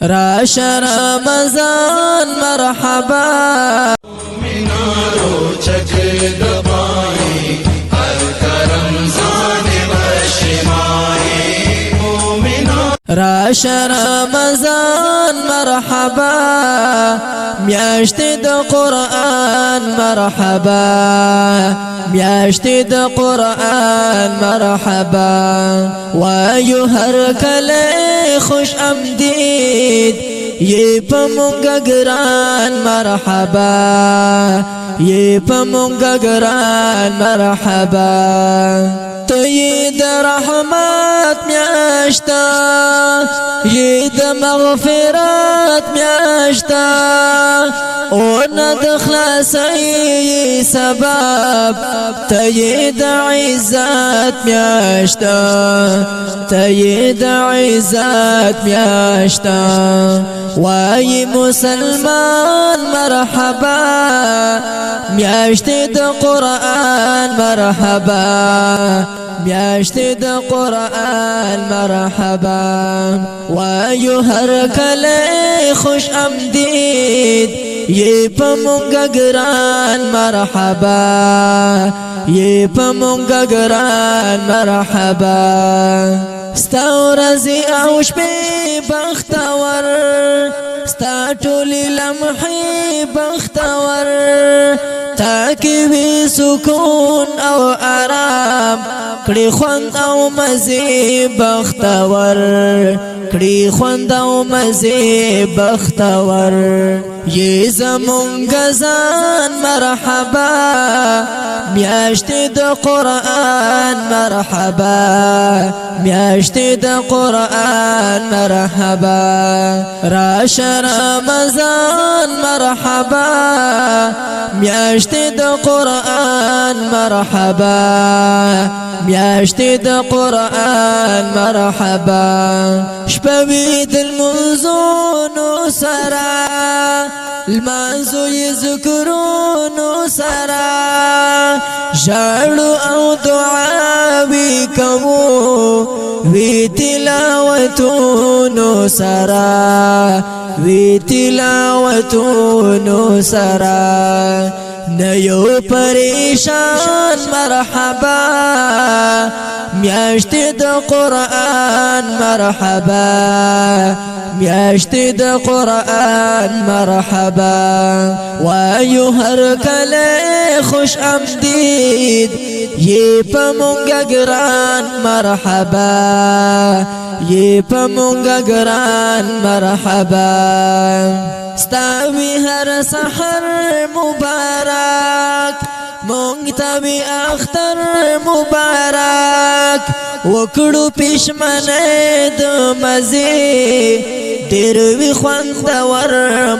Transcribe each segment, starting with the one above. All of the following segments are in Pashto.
راش رمضان مرحبا مینارو چکد پای هر کرمزان بشمای مومنان راش رمضان مرحبا میاشت د قرآن مرحبا میاشت د قرآن مرحبا وایو هر کله خوش آمدید یہ پمونگا گران مرحبا یہ پمونگا گران مرحبا تو یہ د رحمت میاشتا یہ د مغفرت میاشتا او ند خلاصی سبب تو یہ د عزت میاشتا تو یہ د عزت میاشتا وای مسلمان مرحبا میاشت د قرآن مرحبا میاشت د قرآن مرحبا وایو هر کله خوش آمدید یہ پمونگا گران مرحبا یہ پمونگا گران مرحبا ستا ورځې او شپې بختور ستا ټولې لمحې بختور تا کې وي سکون او آرام کړي خوند او مزې بختور کړي خوند او مزې بختور یہ زمونږ ځان مرحبا میاشت د قرآن مرحبا میاشت د قرآن مرحبا راش رمضان مرحبا میاشت د قرآن مرحبا میاشت د قرآن مرحبا شپوی د المنزونو سرا المنزو ی ذکرونو سرا جاړو او دعاوی کوو وی تلاوتونو سرا وی تلاوتونو سرا نیو پریشان مرحبا میاشت د قرآن مرحبا میاشت د قرآن مرحبا وایو هر کله خوش آمدید یہ پمونگا گران مرحبا یہ پمونگا گران مرحبا ستاوی هر سحر مبارک مونږ ته وی اختر مبارک وکړو پښمنه د مزه ډېر وی خوندور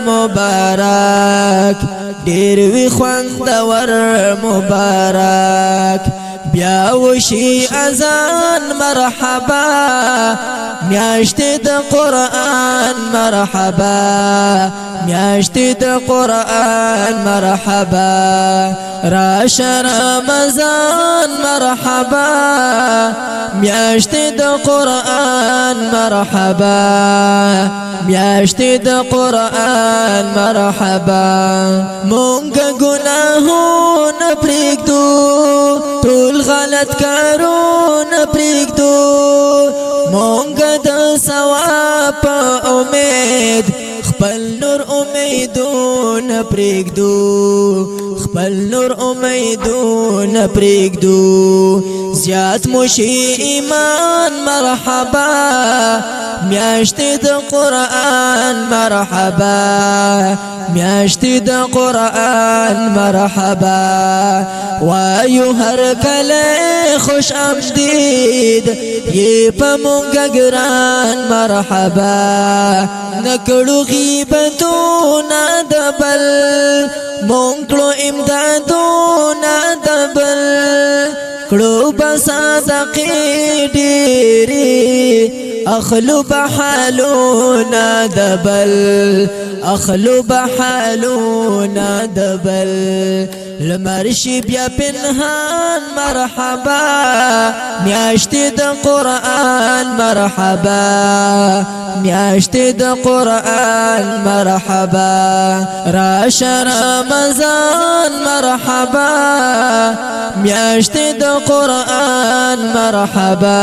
مبارک ډېر وی خوندور مبارک بیا وشي اذان مرحبا میاشت د قرآن مرحبا میاشت د قرآن مرحبا راش رمضان مرحبا میاشت د قرآن مرحبا میاشت د قرآن مرحبا مونږ ګناهونه پرېږدو ټول غلط کارونه پرېږدو مونږ د ثواب په امید خپل نور امیدونه پرېږدو خپل نور امیدونه پرېږدو زیات موشي ایمان مرحبا میاشت د قرآن مرحبا میاشت د قرآن مرحبا وایو هر کله خوش آمدید یہ پمونگا گران مرحبا نکړو غیبتونا دبل مونږ امدادونا دبل کړو بصدقې ډېرې اخلو بحالونا دبل اخلو بحالونا دبل لمرشي بیا پنهان مرحبا میاشت د قرآن مرحبا میاشت د قرآن مرحبا راش رمضان مرحبا میاشت د قرآن مرحبا